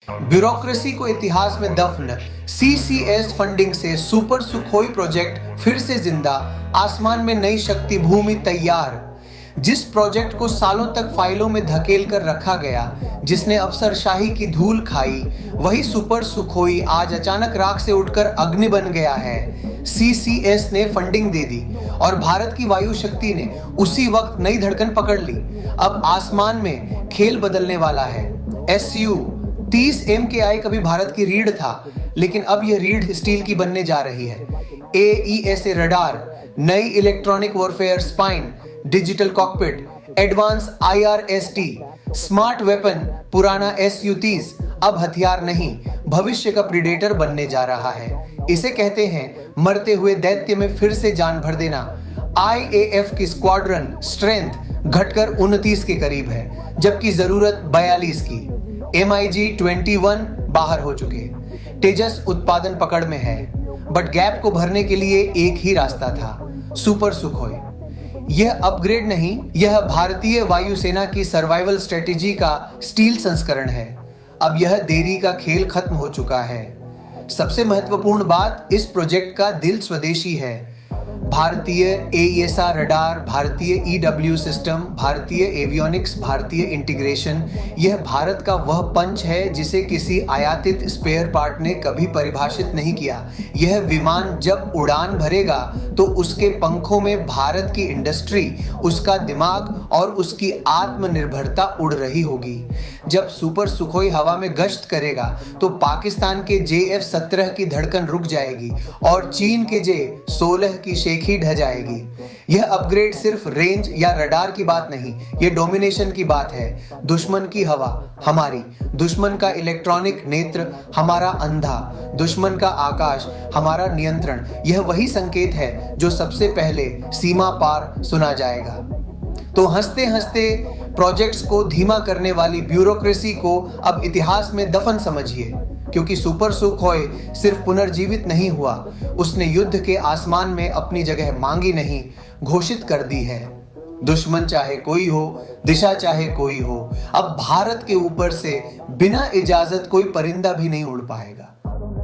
Bureaucracy को इतिहास में दफन, सीसीएस फंडिंग से सुपर सुखोई प्रोजेक्ट फिर से जिंदा, आसमान में नई शक्ति भूमि तैयार। जिस प्रोजेक्ट को सालों तक फाइलों में धकेल कर रखा गया, जिसने अफसरशाही की धूल खाई, वही सुपर सुखोई आज अचानक राख से उठकर अग्नि बन गया है। सीसीएस ने फंडिंग दे दी और भारत की वायु शक्ति ने उसी वक्त नई धड़कन पकड़ ली। अब आसमान में खेल बदलने वाला है। SU-30 MKI कभी भारत की रीढ़ था, लेकिन अब यह रीढ़ स्टील की बनने जा रही है। AESA रडार, नई electronic warfare spine, digital cockpit, advance IRST, smart weapon, पुराना SU-30 अब हथियार नहीं, भविष्य का प्रीडेटर बनने जा रहा है। इसे कहते हैं मरते हुए दैत्य में फिर से जान भर देना। IAF की स्क्वाड्रन स्ट्रेंथ घटकर 29 के करीब है, जबकि जरूरत 42 की। MiG-21 बाहर हो चुके, तेजस उत्पादन पकड़ में है, बट गैप को भरने के लिए एक ही रास्ता था, सुपर सुखोई। यह अपग्रेड नहीं, यह भारतीय वायुसेना की सर्वाइवल स्ट्रेटेजी का स्टील संस्करण है। अब यह देरी का खेल खत्म हो चुका है। सबसे महत्वपूर्ण बात, इस प्रोजेक्ट का दिल स्वदेशी है। भारतीय AESA रडार, भारतीय EW सिस्टम, भारतीय एवियोनिक्स, भारतीय इंटीग्रेशन। यह भारत का वह पंच है जिसे किसी आयातित स्पेयर पार्ट ने कभी परिभाषित नहीं किया। यह विमान जब उड़ान भरेगा तो उसके पंखों में भारत की इंडस्ट्री, उसका दिमाग और उसकी आत्मनिर्भरता उड़ रही होगी। जब सुपर सुखोई हवा में गश्त करेगा तो पाकिस्तान के JF-17 की धड़कन रुक जाएगी और चीन के J-16 की शेखी ढह जाएगी। यह अपग्रेड सिर्फ रेंज या रडार की बात नहीं, यह डोमिनेशन की बात है। दुश्मन की हवा हमारी, दुश्मन का इलेक्ट्रॉनिक नेत्र हमारा अंधा, दुश्मन का आकाश हमारा नियंत्रण। यह वही संकेत है जो सबसे पहले सीमा पार सुना जाएगा। तो हंसते हंसते प्रोजेक्ट्स को धीमा करने वाली ब्यूरोक्रेसी को अब इतिहास में दफन समझिए, क्योंकि सुपर सुखोई सिर्फ पुनर्जीवित नहीं हुआ, उसने युद्ध के आसमान में अपनी जगह मांगी नहीं, घोषित कर दी है। दुश्मन चाहे कोई हो, दिशा चाहे कोई हो, अब भारत के ऊपर से बिना इजाजत कोई परिंदा भी नहीं उड़ पाएगा।